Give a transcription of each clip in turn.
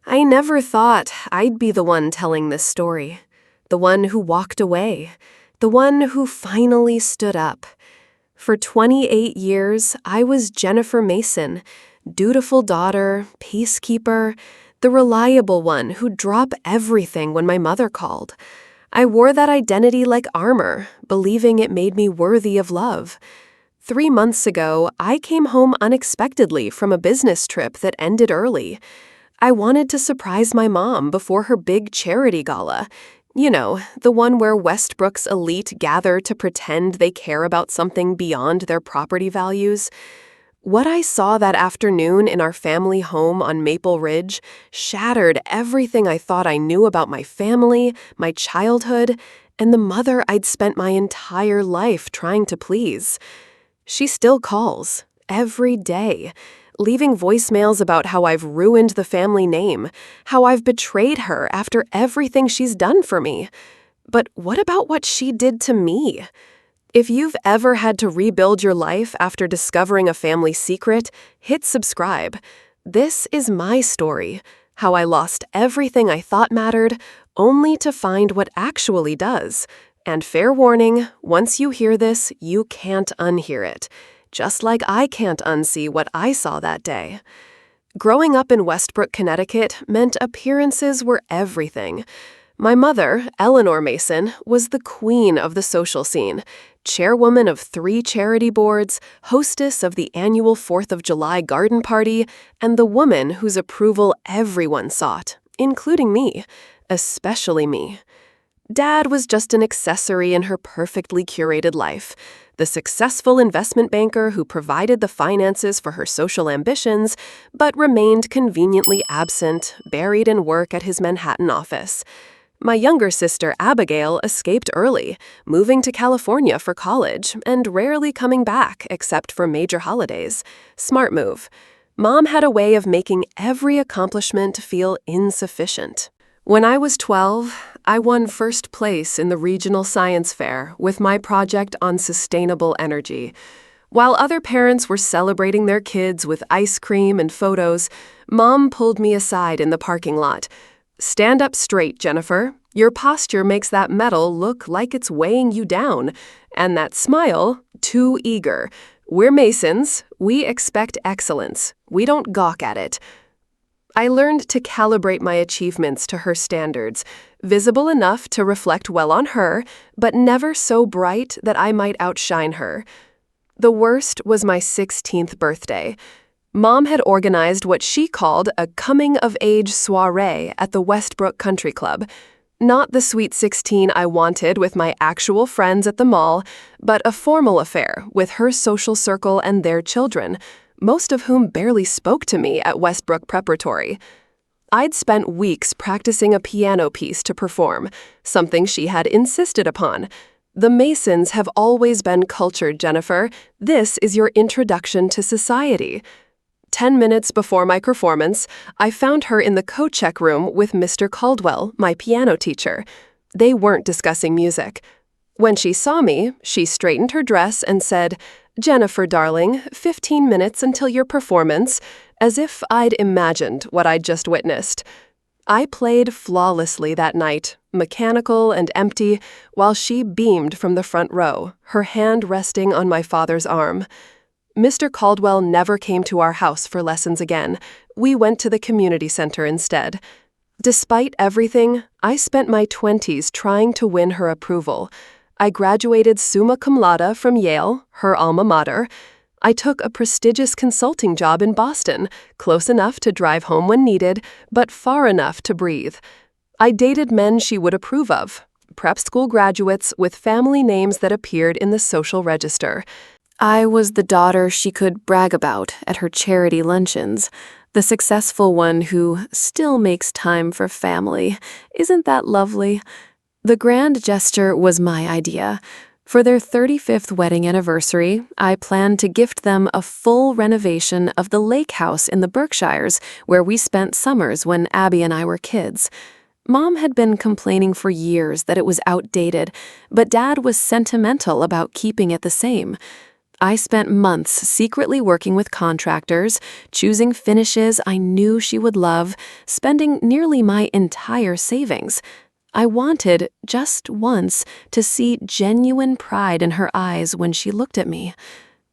I never thought I'd be the one telling this story. The one who walked away. The one who finally stood up. For 28 years, I was Jennifer Mason, dutiful daughter, peacekeeper, the reliable one who'd drop everything when my mother called. I wore that identity like armor, believing it made me worthy of love. 3 months ago, I came home unexpectedly from a business trip that ended early. I wanted to surprise my mom before her big charity gala. You know, the one where Westbrook's elite gather to pretend they care about something beyond their property values. What I saw that afternoon in our family home on Maple Ridge shattered everything I thought I knew about my family, my childhood, and the mother I'd spent my entire life trying to please. She still calls, every day, leaving voicemails about how I've ruined the family name, how I've betrayed her after everything she's done for me. But what about what she did to me? If you've ever had to rebuild your life after discovering a family secret, hit subscribe. This is my story, how I lost everything I thought mattered, only to find what actually does. And fair warning, once you hear this, you can't unhear it. Just like I can't unsee what I saw that day. Growing up in Westbrook, Connecticut meant appearances were everything. My mother, Eleanor Mason, was the queen of the social scene, chairwoman of 3 charity boards, hostess of the annual 4th of July garden party, and the woman whose approval everyone sought, including me, especially me. Dad was just an accessory in her perfectly curated life, the successful investment banker who provided the finances for her social ambitions, but remained conveniently absent, buried in work at his Manhattan office. My younger sister, Abigail, escaped early, moving to California for college and rarely coming back except for major holidays. Smart move. Mom had a way of making every accomplishment feel insufficient. When I was 12, I won first place in the regional science fair with my project on sustainable energy. While other parents were celebrating their kids with ice cream and photos, Mom pulled me aside in the parking lot. "Stand up straight, Jennifer. Your posture makes that medal look like it's weighing you down. And that smile, too eager. We're Masons. We expect excellence. We don't gawk at it." I learned to calibrate my achievements to her standards, visible enough to reflect well on her, but never so bright that I might outshine her. The worst was my 16th birthday. Mom had organized what she called a coming-of-age soiree at the Westbrook Country Club. Not the sweet 16 I wanted with my actual friends at the mall, but a formal affair with her social circle and their children, most of whom barely spoke to me at Westbrook Preparatory. I'd spent weeks practicing a piano piece to perform, something she had insisted upon. "The Masons have always been cultured, Jennifer. This is your introduction to society." 10 minutes before my performance, I found her in the co-check room with Mr. Caldwell, my piano teacher. They weren't discussing music. When she saw me, she straightened her dress and said, "Jennifer, darling, 15 minutes until your performance," as if I'd imagined what I'd just witnessed. I played flawlessly that night, mechanical and empty, while she beamed from the front row, her hand resting on my father's arm. Mr. Caldwell never came to our house for lessons again. We went to the community center instead. Despite everything, I spent my 20s trying to win her approval. I graduated summa cum laude from Yale, her alma mater. I took a prestigious consulting job in Boston, close enough to drive home when needed, but far enough to breathe. I dated men she would approve of, prep school graduates with family names that appeared in the social register. I was the daughter she could brag about at her charity luncheons, the successful one who still makes time for family. Isn't that lovely? The grand gesture was my idea. For their 35th wedding anniversary, I planned to gift them a full renovation of the lake house in the Berkshires where we spent summers when Abby and I were kids. Mom had been complaining for years that it was outdated, but Dad was sentimental about keeping it the same. I spent months secretly working with contractors, choosing finishes I knew she would love, spending nearly my entire savings. I wanted, just once, to see genuine pride in her eyes when she looked at me.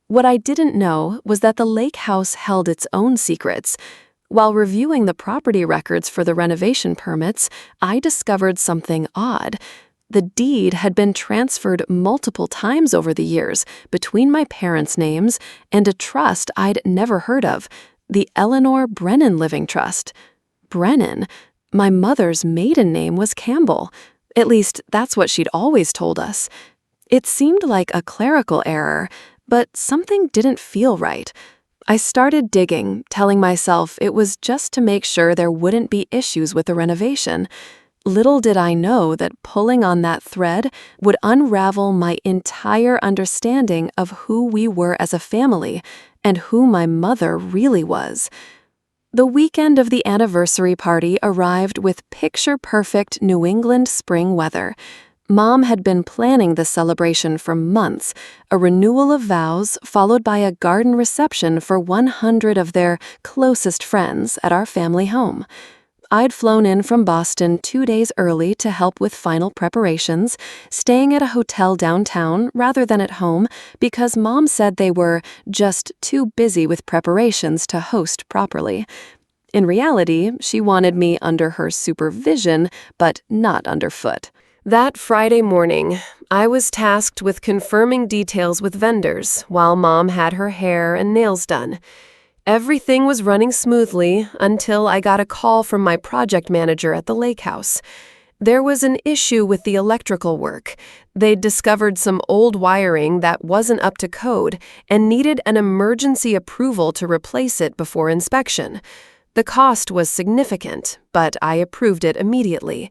What I didn't know was that the lake house held its own secrets. While reviewing the property records for the renovation permits, I discovered something odd. The deed had been transferred multiple times over the years between my parents' names and a trust I'd never heard of, the Eleanor Brennan Living Trust. Brennan? My mother's maiden name was Campbell. At least, that's what she'd always told us. It seemed like a clerical error, but something didn't feel right. I started digging, telling myself it was just to make sure there wouldn't be issues with the renovation. Little did I know that pulling on that thread would unravel my entire understanding of who we were as a family and who my mother really was. The weekend of the anniversary party arrived with picture-perfect New England spring weather. Mom had been planning the celebration for months, a renewal of vows followed by a garden reception for 100 of their closest friends at our family home. I'd flown in from Boston 2 days early to help with final preparations, staying at a hotel downtown rather than at home because Mom said they were just too busy with preparations to host properly. In reality, she wanted me under her supervision, but not underfoot. That Friday morning, I was tasked with confirming details with vendors while Mom had her hair and nails done. Everything was running smoothly until I got a call from my project manager at the lake house. There was an issue with the electrical work. They'd discovered some old wiring that wasn't up to code and needed an emergency approval to replace it before inspection. The cost was significant, but I approved it immediately.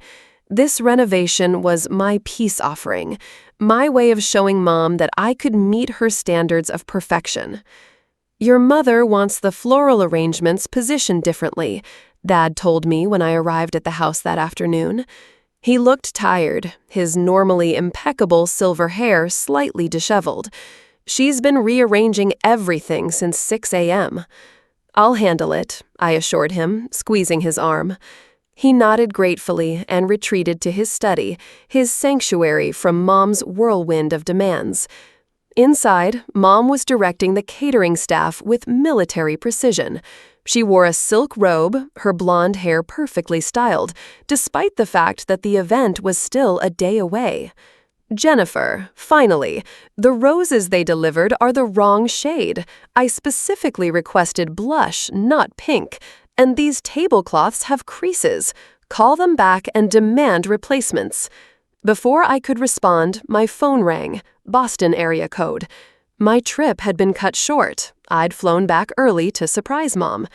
This renovation was my peace offering, my way of showing Mom that I could meet her standards of perfection. "Your mother wants the floral arrangements positioned differently," Dad told me when I arrived at the house that afternoon. He looked tired, his normally impeccable silver hair slightly disheveled. "She's been rearranging everything since 6 a.m. "I'll handle it," I assured him, squeezing his arm. He nodded gratefully and retreated to his study, his sanctuary from Mom's whirlwind of demands. Inside, Mom was directing the catering staff with military precision. She wore a silk robe, her blonde hair perfectly styled, despite the fact that the event was still a day away. "Jennifer, finally, the roses they delivered are the wrong shade. I specifically requested blush, not pink, and these tablecloths have creases. Call them back and demand replacements." Before I could respond, my phone rang, Boston area code. My trip had been cut short. I'd flown back early to surprise Mom.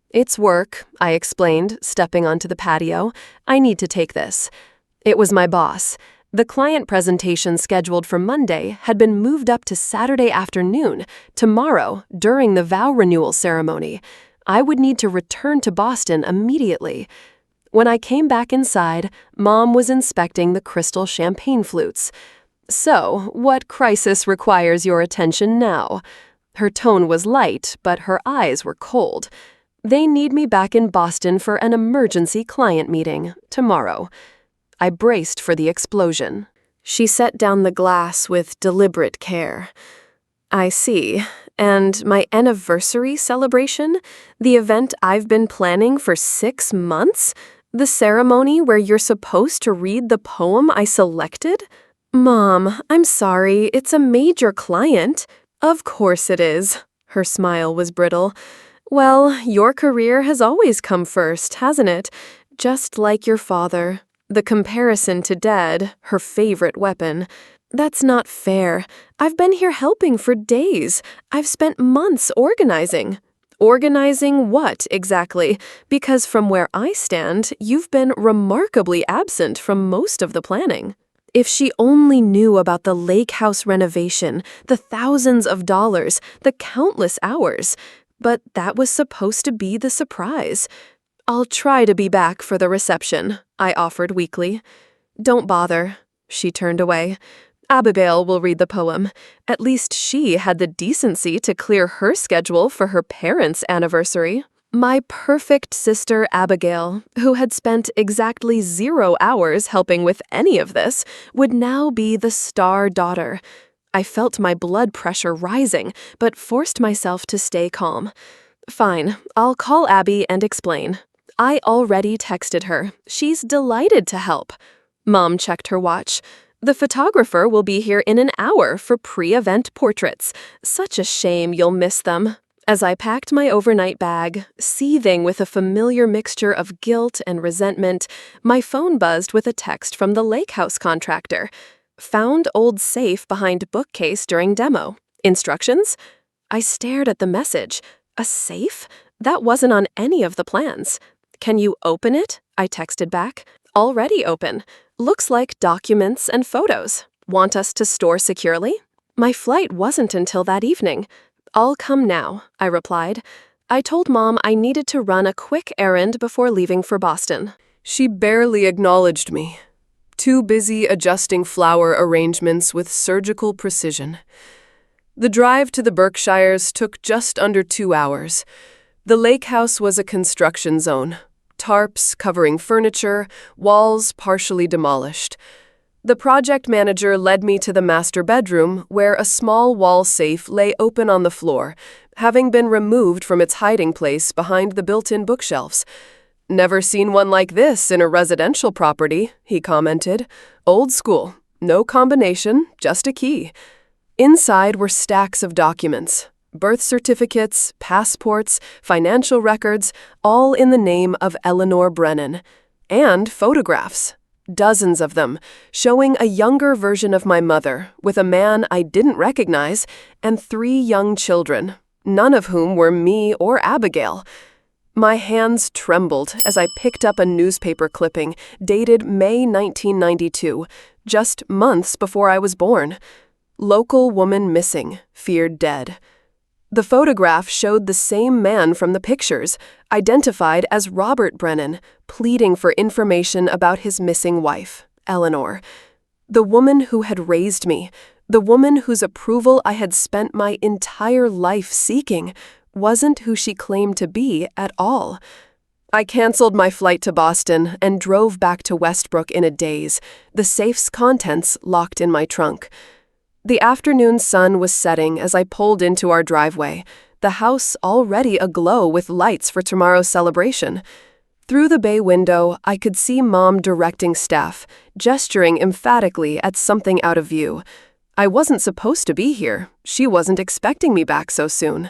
"It's work," I explained, stepping onto the patio. "I need to take this." It was my boss. The client presentation scheduled for Monday had been moved up to Saturday afternoon, tomorrow, during the vow renewal ceremony. I would need to return to Boston immediately. When I came back inside, Mom was inspecting the crystal champagne flutes. "So, what crisis requires your attention now?" Her tone was light, but her eyes were cold. "They need me back in Boston for an emergency client meeting, tomorrow." I braced for the explosion. She set down the glass with deliberate care. "I see. And my anniversary celebration? The event I've been planning for 6 months? The ceremony where you're supposed to read the poem I selected?" "Mom, I'm sorry, it's a major client." "Of course it is." Her smile was brittle. "Well, your career has always come first, hasn't it? Just like your father." The comparison to Dad, her favorite weapon. "That's not fair. I've been here helping for days. I've spent months organizing." "Organizing what, exactly? Because from where I stand, you've been remarkably absent from most of the planning." If she only knew about the lake house renovation, the thousands of dollars, the countless hours. But that was supposed to be the surprise. "I'll try to be back for the reception," I offered weakly. "Don't bother." She turned away. Abigail will read the poem. At least she had the decency to clear her schedule for her parents' anniversary. My perfect sister Abigail, who had spent exactly 0 hours helping with any of this, would now be the star daughter. I felt my blood pressure rising, but forced myself to stay calm. Fine, I'll call Abby and explain. I already texted her. She's delighted to help. Mom checked her watch. The photographer will be here in an hour for pre-event portraits. Such a shame you'll miss them. As I packed my overnight bag, seething with a familiar mixture of guilt and resentment, my phone buzzed with a text from the lake house contractor. Found old safe behind bookcase during demo. Instructions? I stared at the message. A safe? That wasn't on any of the plans. Can you open it? I texted back. Already open. Looks like documents and photos. Want us to store securely? My flight wasn't until that evening. I'll come now, I replied. I told Mom I needed to run a quick errand before leaving for Boston. She barely acknowledged me. Too busy adjusting flower arrangements with surgical precision. The drive to the Berkshires took just under 2 hours. The lake house was a construction zone. Tarps covering furniture, walls partially demolished. The project manager led me to the master bedroom, where a small wall safe lay open on the floor, having been removed from its hiding place behind the built-in bookshelves. "Never seen one like this in a residential property," he commented. "Old school. No combination, just a key." Inside were stacks of documents. Birth certificates, passports, financial records, all in the name of Eleanor Brennan. And photographs. Dozens of them, showing a younger version of my mother, with a man I didn't recognize, and 3 young children, none of whom were me or Abigail. My hands trembled as I picked up a newspaper clipping dated May 1992, just months before I was born. Local woman missing, feared dead. The photograph showed the same man from the pictures, identified as Robert Brennan, pleading for information about his missing wife, Eleanor. The woman who had raised me, the woman whose approval I had spent my entire life seeking, wasn't who she claimed to be at all. I canceled my flight to Boston and drove back to Westbrook in a daze, the safe's contents locked in my trunk. The afternoon sun was setting as I pulled into our driveway, the house already aglow with lights for tomorrow's celebration. Through the bay window, I could see Mom directing staff, gesturing emphatically at something out of view. I wasn't supposed to be here. She wasn't expecting me back so soon.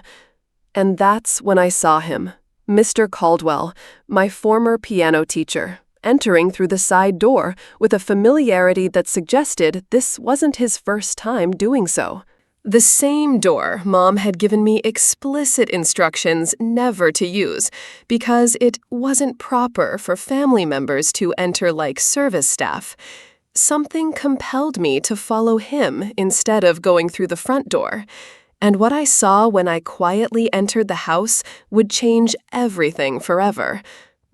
And that's when I saw him, Mr. Caldwell, my former piano teacher, entering through the side door with a familiarity that suggested this wasn't his first time doing so. The same door Mom had given me explicit instructions never to use because it wasn't proper for family members to enter like service staff. Something compelled me to follow him instead of going through the front door. And what I saw when I quietly entered the house would change everything forever.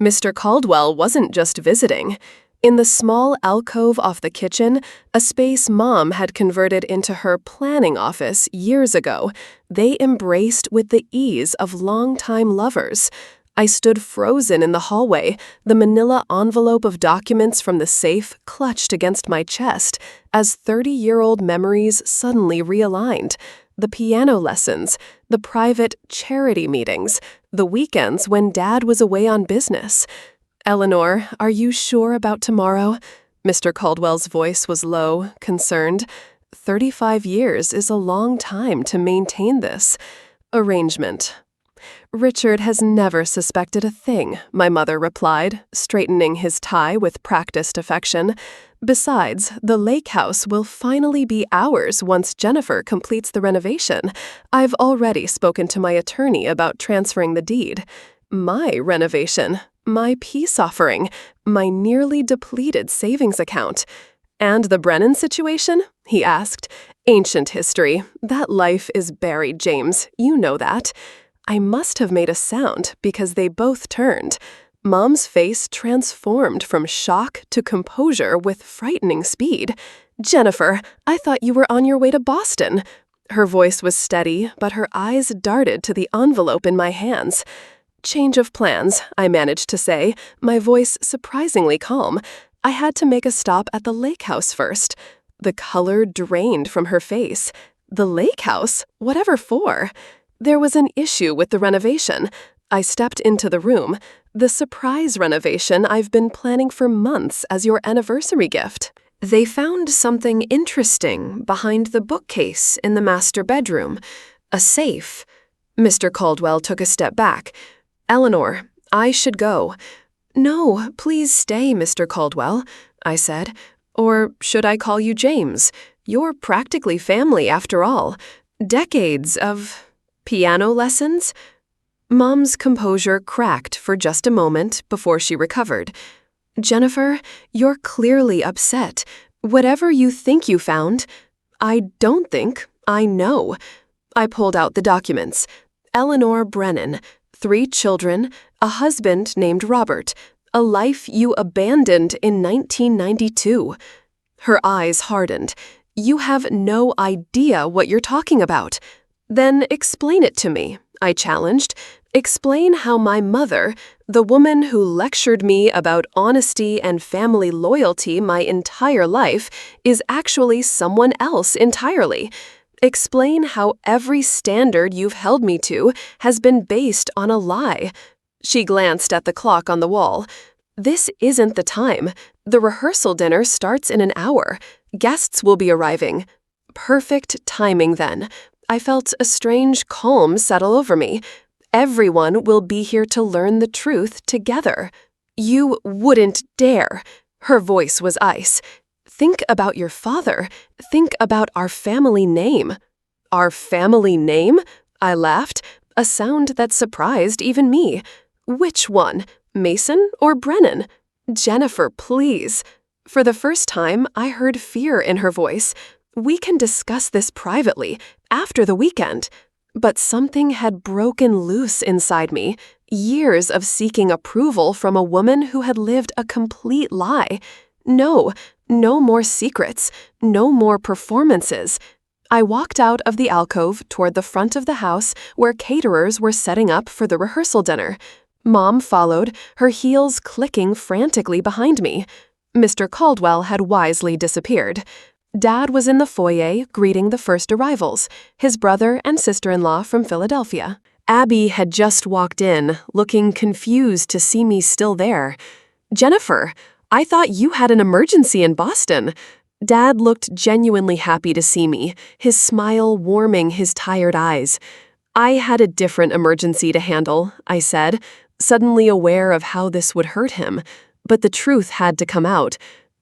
Mr. Caldwell wasn't just visiting. In the small alcove off the kitchen, a space Mom had converted into her planning office years ago, they embraced with the ease of longtime lovers. I stood frozen in the hallway, the manila envelope of documents from the safe clutched against my chest, as 30-year-old memories suddenly realigned. The piano lessons, the private charity meetings, the weekends when Dad was away on business. "Eleanor, are you sure about tomorrow?" Mr. Caldwell's voice was low, concerned. 35 years is a long time to maintain this arrangement. "Richard has never suspected a thing," my mother replied, straightening his tie with practiced affection. "Besides, the lake house will finally be ours once Jennifer completes the renovation. I've already spoken to my attorney about transferring the deed. My renovation, my peace offering, my nearly depleted savings account. And the Brennan situation?" he asked. "Ancient history. That life is buried, James. You know that." I must have made a sound because they both turned. Mom's face transformed from shock to composure with frightening speed. Jennifer, I thought you were on your way to Boston. Her voice was steady, but her eyes darted to the envelope in my hands. Change of plans, I managed to say, my voice surprisingly calm. I had to make a stop at the lake house first. The color drained from her face. The lake house? Whatever for? There was an issue with the renovation. I stepped into the room. The surprise renovation I've been planning for months as your anniversary gift. They found something interesting behind the bookcase in the master bedroom. A safe. Mr. Caldwell took a step back. Eleanor, I should go. No, please stay, Mr. Caldwell, I said. Or should I call you James? You're practically family after all. Decades of piano lessons? Mom's composure cracked for just a moment before she recovered. Jennifer, you're clearly upset. Whatever you think you found, I don't think, I know. I pulled out the documents. Eleanor Brennan, 3 children, a husband named Robert, a life you abandoned in 1992. Her eyes hardened. You have no idea what you're talking about. Then explain it to me, I challenged. Explain how my mother, the woman who lectured me about honesty and family loyalty my entire life, is actually someone else entirely. Explain how every standard you've held me to has been based on a lie. She glanced at the clock on the wall. This isn't the time. The rehearsal dinner starts in an hour. Guests will be arriving. Perfect timing then. I felt a strange calm settle over me. Everyone will be here to learn the truth together. You wouldn't dare. Her voice was ice. Think about your father. Think about our family name. Our family name? I laughed, a sound that surprised even me. Which one? Mason or Brennan? Jennifer, please. For the first time, I heard fear in her voice. We can discuss this privately, after the weekend. But something had broken loose inside me. Years of seeking approval from a woman who had lived a complete lie. No more secrets. No more performances. I walked out of the alcove toward the front of the house where caterers were setting up for the rehearsal dinner. Mom followed, her heels clicking frantically behind me. Mr. Caldwell had wisely disappeared. Dad was in the foyer greeting the first arrivals, his brother and sister-in-law from Philadelphia. Abby had just walked in, looking confused to see me still there. Jennifer, I thought you had an emergency in Boston. Dad looked genuinely happy to see me, his smile warming his tired eyes. I had a different emergency to handle, I said, suddenly aware of how this would hurt him. But the truth had to come out.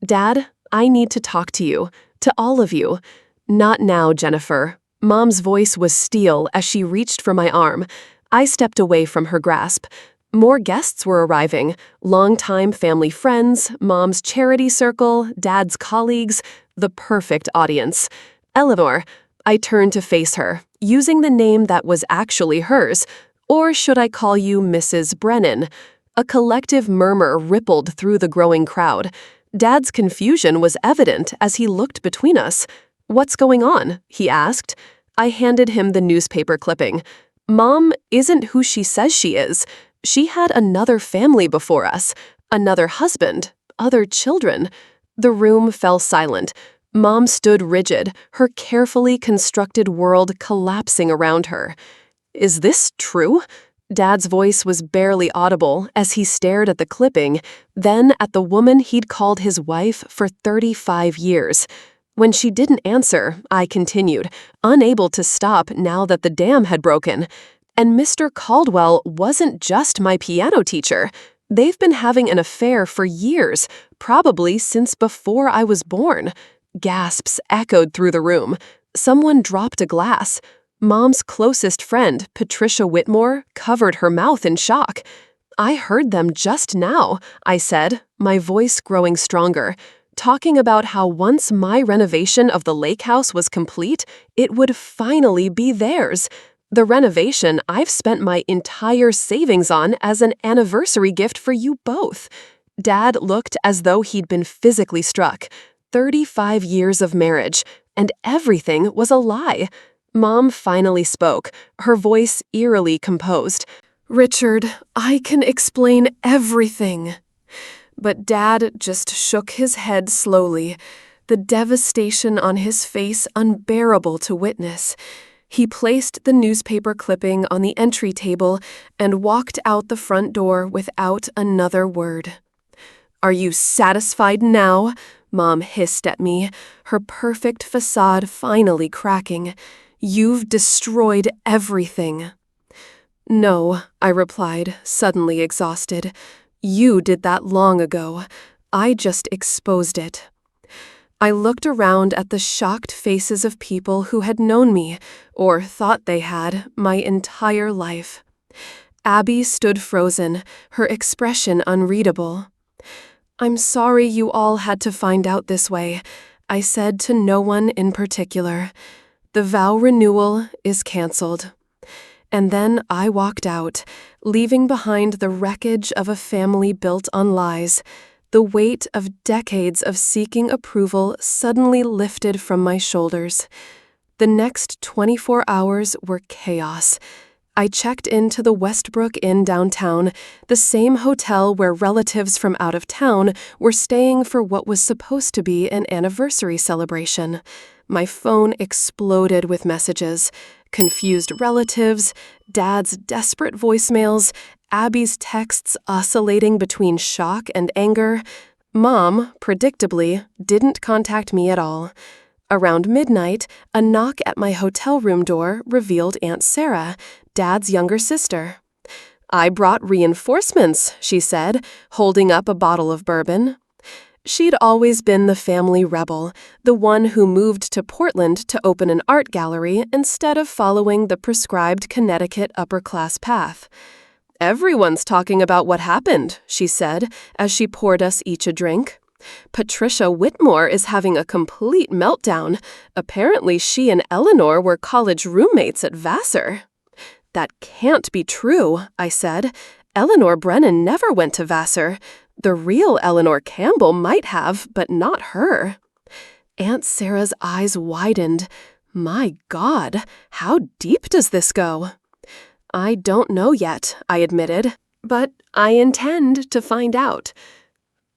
Dad, I need to talk to you. To all of you. Not now, Jennifer. Mom's voice was steel as she reached for my arm. I stepped away from her grasp. More guests were arriving. Longtime family friends, Mom's charity circle, Dad's colleagues, the perfect audience. Eleanor, I turned to face her, using the name that was actually hers. Or should I call you Mrs. Brennan? A collective murmur rippled through the growing crowd. Dad's confusion was evident as he looked between us. What's going on? He asked. I handed him the newspaper clipping. Mom isn't who she says she is. She had another family before us, another husband, other children. The room fell silent. Mom stood rigid, her carefully constructed world collapsing around her. Is this true? Dad's voice was barely audible as he stared at the clipping, then at the woman he'd called his wife for 35 years. When she didn't answer, I continued, unable to stop now that the dam had broken. And Mr. Caldwell wasn't just my piano teacher. They've been having an affair for years, probably since before I was born. Gasps echoed through the room. Someone dropped a glass. Mom's closest friend, Patricia Whitmore, covered her mouth in shock. I heard them just now, I said, my voice growing stronger, talking about how once my renovation of the lake house was complete, it would finally be theirs. The renovation I've spent my entire savings on as an anniversary gift for you both. Dad looked as though he'd been physically struck. 35 years of marriage, and everything was a lie. Mom finally spoke, her voice eerily composed. "Richard, I can explain everything." But Dad just shook his head slowly, the devastation on his face unbearable to witness. He placed the newspaper clipping on the entry table and walked out the front door without another word. "Are you satisfied now?" Mom hissed at me, her perfect facade finally cracking. "You've destroyed everything." "No," I replied, suddenly exhausted. "You did that long ago. I just exposed it." I looked around at the shocked faces of people who had known me, or thought they had, my entire life. Abby stood frozen, her expression unreadable. "I'm sorry you all had to find out this way," I said to no one in particular. "The vow renewal is canceled." And then I walked out, leaving behind the wreckage of a family built on lies. The weight of decades of seeking approval suddenly lifted from my shoulders. The next 24 hours were chaos. I checked into the Westbrook Inn downtown, the same hotel where relatives from out of town were staying for what was supposed to be an anniversary celebration. My phone exploded with messages. Confused relatives, Dad's desperate voicemails, Abby's texts oscillating between shock and anger. Mom, predictably, didn't contact me at all. Around midnight, a knock at my hotel room door revealed Aunt Sarah, Dad's younger sister. "I brought reinforcements," she said, holding up a bottle of bourbon. She'd always been the family rebel, the one who moved to Portland to open an art gallery instead of following the prescribed Connecticut upper-class path. "Everyone's talking about what happened," she said, as she poured us each a drink. "Patricia Whitmore is having a complete meltdown. Apparently she and Eleanor were college roommates at Vassar." "That can't be true," I said. "Eleanor Brennan never went to Vassar. The real Eleanor Campbell might have, but not her." Aunt Sarah's eyes widened. My God, how deep does this go? "I don't know yet," I admitted, "but I intend to find out."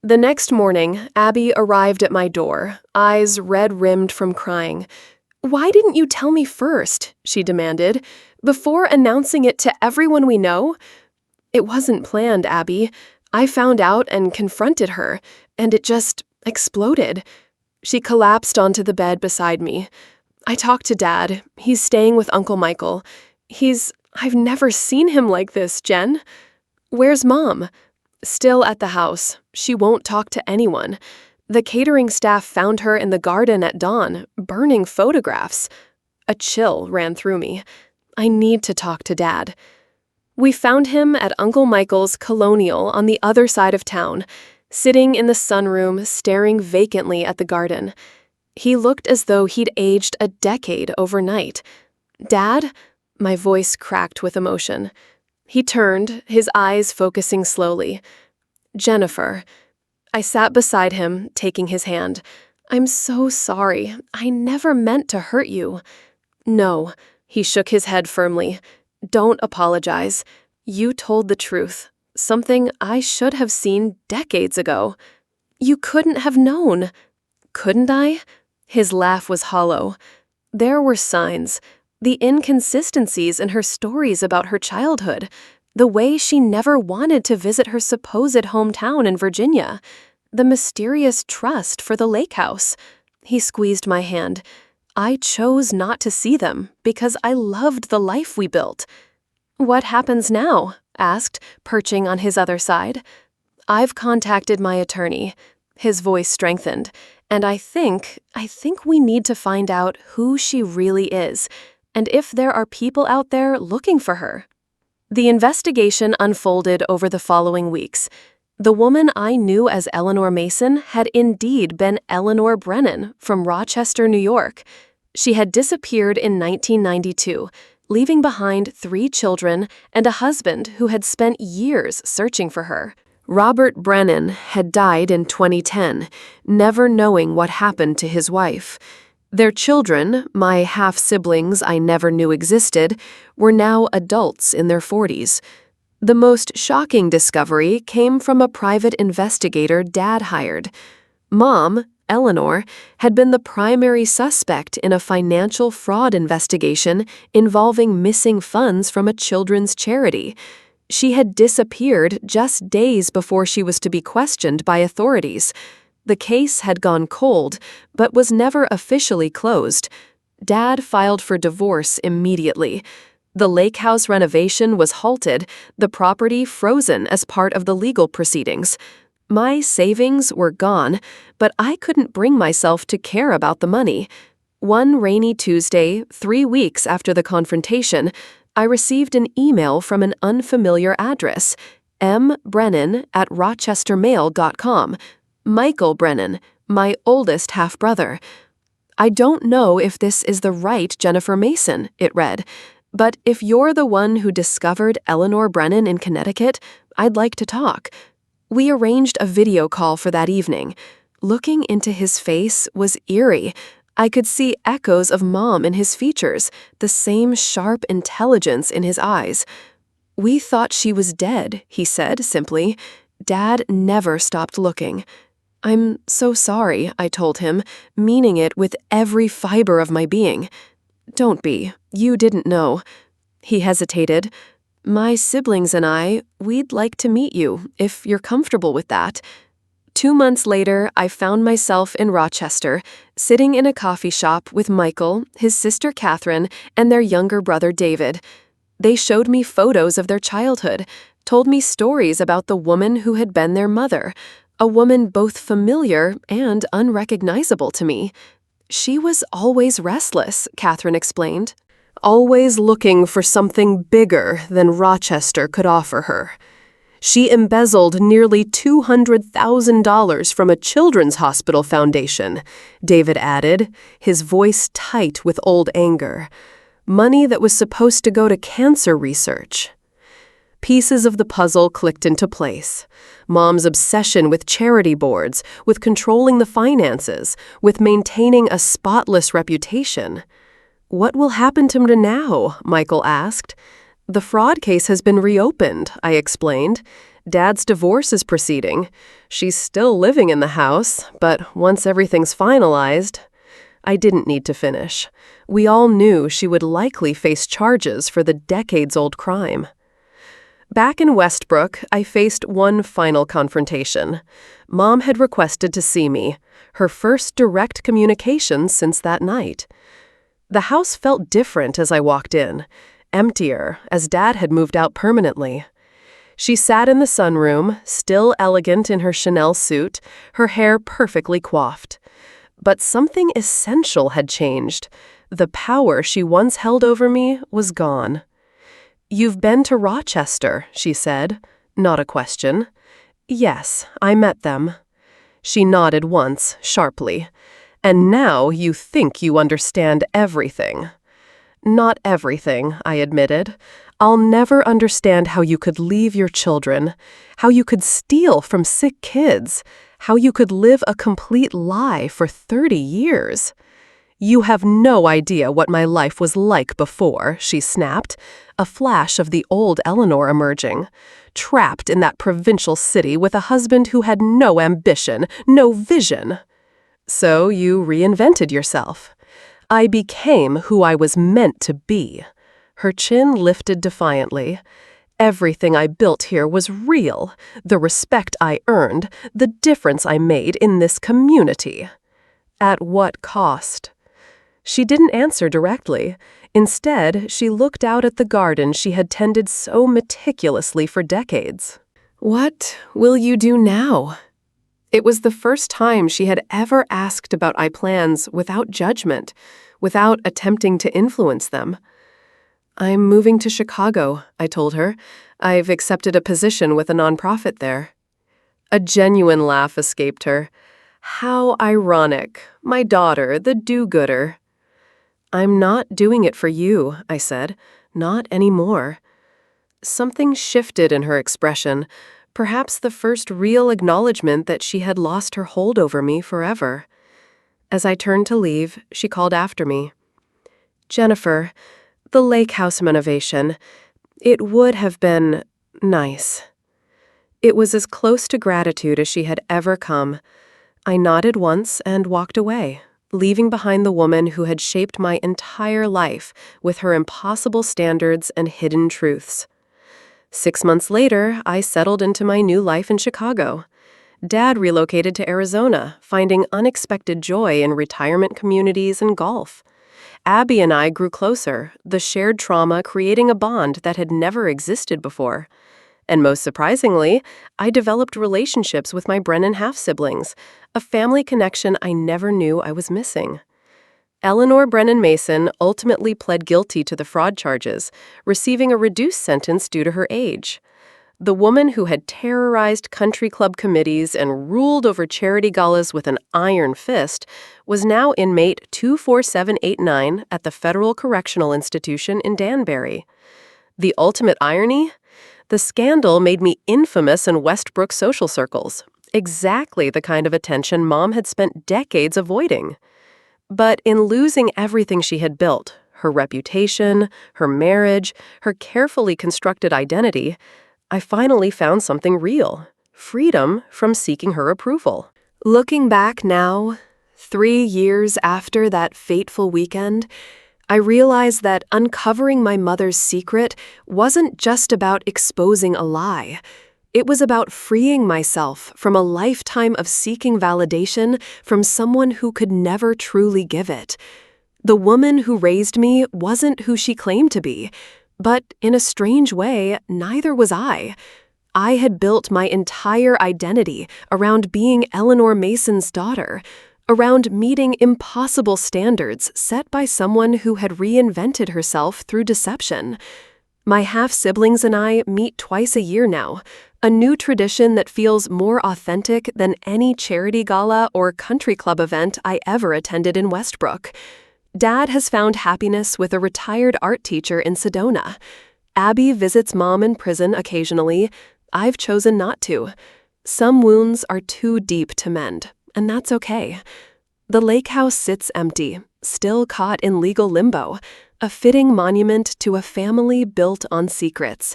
The next morning, Abby arrived at my door, eyes red-rimmed from crying. "Why didn't you tell me first?" she demanded. "Before announcing it to everyone we know?" "It wasn't planned, Abby. I found out and confronted her, and it just exploded." She collapsed onto the bed beside me. "I talked to Dad. He's staying with Uncle Michael. I've never seen him like this, Jen." "Where's Mom?" "Still at the house. She won't talk to anyone. The catering staff found her in the garden at dawn, burning photographs." A chill ran through me. I need to talk to Dad. We found him at Uncle Michael's Colonial on the other side of town, sitting in the sunroom staring vacantly at the garden. He looked as though he'd aged a decade overnight. "Dad?" My voice cracked with emotion. He turned, his eyes focusing slowly. "Jennifer." I sat beside him, taking his hand. "I'm so sorry. I never meant to hurt you." "No." He shook his head firmly. "Don't apologize. You told the truth, something I should have seen decades ago. You couldn't have known." "Couldn't I?" His laugh was hollow. "There were signs. The inconsistencies in her stories about her childhood. The way she never wanted to visit her supposed hometown in Virginia. The mysterious trust for the lake house." He squeezed my hand. "I chose not to see them because I loved the life we built." "What happens now?" asked, perching on his other side. "I've contacted my attorney." His voice strengthened. "And I think we need to find out who she really is, and if there are people out there looking for her." The investigation unfolded over the following weeks. The woman I knew as Eleanor Mason had indeed been Eleanor Brennan from Rochester, New York. She had disappeared in 1992, leaving behind 3 children and a husband who had spent years searching for her. Robert Brennan had died in 2010, never knowing what happened to his wife. Their children, my half-siblings I never knew existed, were now adults in their 40s. The most shocking discovery came from a private investigator Dad hired. Mom, Eleanor, had been the primary suspect in a financial fraud investigation involving missing funds from a children's charity. She had disappeared just days before she was to be questioned by authorities. The case had gone cold, but was never officially closed. Dad filed for divorce immediately. The lake house renovation was halted, the property frozen as part of the legal proceedings. My savings were gone, but I couldn't bring myself to care about the money. One rainy Tuesday, 3 weeks after the confrontation, I received an email from an unfamiliar address, mbrennan@rochestermail.com. Michael Brennan, my oldest half-brother. "I don't know if this is the right Jennifer Mason," it read, "but if you're the one who discovered Eleanor Brennan in Connecticut, I'd like to talk." We arranged a video call for that evening. Looking into his face was eerie. I could see echoes of Mom in his features, the same sharp intelligence in his eyes. "We thought she was dead," he said simply. Dad never stopped looking. "I'm so sorry," I told him, meaning it with every fiber of my being. "Don't be. You didn't know." He hesitated. "My siblings and we'd like to meet you, if you're comfortable with that." 2 months later, I found myself in Rochester, sitting in a coffee shop with Michael, his sister Catherine, and their younger brother David. They showed me photos of their childhood, told me stories about the woman who had been their mother, a woman both familiar and unrecognizable to me. "She was always restless," Catherine explained. "Always looking for something bigger than Rochester could offer her. She embezzled nearly $200,000 from a children's hospital foundation," David added, his voice tight with old anger. "Money that was supposed to go to cancer research." Pieces of the puzzle clicked into place. Mom's obsession with charity boards, with controlling the finances, with maintaining a spotless reputation. "What will happen to her now?" Michael asked. "The fraud case has been reopened," I explained. "Dad's divorce is proceeding. She's still living in the house, but once everything's finalized—" I didn't need to finish. We all knew she would likely face charges for the decades-old crime. Back in Westbrook, I faced one final confrontation. Mom had requested to see me, her first direct communication since that night. The house felt different as I walked in, emptier, as Dad had moved out permanently. She sat in the sunroom, still elegant in her Chanel suit, her hair perfectly coiffed. But something essential had changed. The power she once held over me was gone. "You've been to Rochester," she said. Not a question. "Yes, I met them." She nodded once, sharply. "And now you think you understand everything." "Not everything," I admitted. "I'll never understand how you could leave your children, how you could steal from sick kids, how you could live a complete lie for 30 years. You have no idea what my life was like before," she snapped, a flash of the old Eleanor emerging. "Trapped in that provincial city with a husband who had no ambition, no vision." "So you reinvented yourself." "I became who I was meant to be." Her chin lifted defiantly. "Everything I built here was real, the respect I earned, the difference I made in this community." "At what cost?" She didn't answer directly. Instead, she looked out at the garden she had tended so meticulously for decades. "What will you do now?" It was the first time she had ever asked about my plans without judgment, without attempting to influence them. "I'm moving to Chicago," I told her. "I've accepted a position with a nonprofit there." A genuine laugh escaped her. How ironic. My daughter, the do-gooder. "I'm not doing it for you," I said. "Not anymore." Something shifted in her expression. Perhaps the first real acknowledgement that she had lost her hold over me forever. As I turned to leave, she called after me. "Jennifer, the lake house renovation, it would have been nice." It was as close to gratitude as she had ever come. I nodded once and walked away, leaving behind the woman who had shaped my entire life with her impossible standards and hidden truths. 6 months later, I settled into my new life in Chicago. Dad relocated to Arizona, finding unexpected joy in retirement communities and golf. Abby and I grew closer, the shared trauma creating a bond that had never existed before. And most surprisingly, I developed relationships with my Brennan half-siblings, a family connection I never knew I was missing. Eleanor Brennan Mason ultimately pled guilty to the fraud charges, receiving a reduced sentence due to her age. The woman who had terrorized country club committees and ruled over charity galas with an iron fist was now inmate 24789 at the Federal Correctional Institution in Danbury. The ultimate irony? The scandal made me infamous in Westbrook social circles, exactly the kind of attention Mom had spent decades avoiding. But in losing everything she had built, her reputation, her marriage, her carefully constructed identity, I finally found something real: freedom from seeking her approval. Looking back now, 3 years after that fateful weekend, I realized that uncovering my mother's secret wasn't just about exposing a lie. It was about freeing myself from a lifetime of seeking validation from someone who could never truly give it. The woman who raised me wasn't who she claimed to be, but in a strange way, neither was I. I had built my entire identity around being Eleanor Mason's daughter, around meeting impossible standards set by someone who had reinvented herself through deception. My half-siblings and I meet twice a year now, a new tradition that feels more authentic than any charity gala or country club event I ever attended in Westbrook. Dad has found happiness with a retired art teacher in Sedona. Abby visits Mom in prison occasionally. I've chosen not to. Some wounds are too deep to mend, and that's okay. The lake house sits empty, still caught in legal limbo, a fitting monument to a family built on secrets.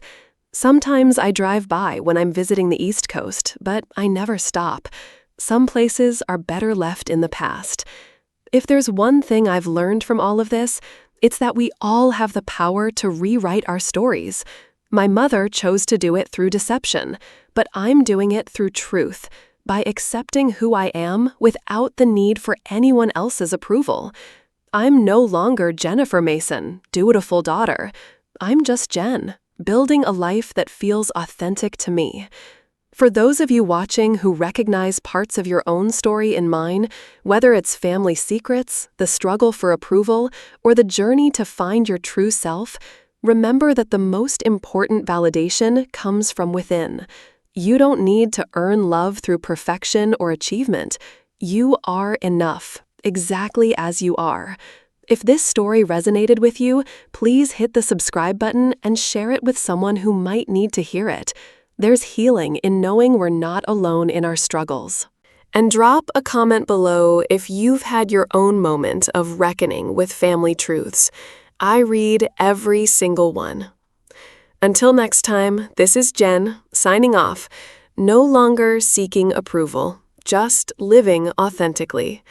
Sometimes I drive by when I'm visiting the East Coast, but I never stop. Some places are better left in the past. If there's one thing I've learned from all of this, it's that we all have the power to rewrite our stories. My mother chose to do it through deception, but I'm doing it through truth, by accepting who I am without the need for anyone else's approval. I'm no longer Jennifer Mason, dutiful daughter. I'm just Jen, building a life that feels authentic to me. For those of you watching who recognize parts of your own story in mine, whether it's family secrets, the struggle for approval, or the journey to find your true self, remember that the most important validation comes from within. You don't need to earn love through perfection or achievement. You are enough, exactly as you are. If this story resonated with you, please hit the subscribe button and share it with someone who might need to hear it. There's healing in knowing we're not alone in our struggles. And drop a comment below if you've had your own moment of reckoning with family truths. I read every single one. Until next time, this is Jen, signing off, no longer seeking approval, just living authentically.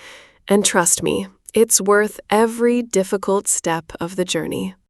And trust me, it's worth every difficult step of the journey.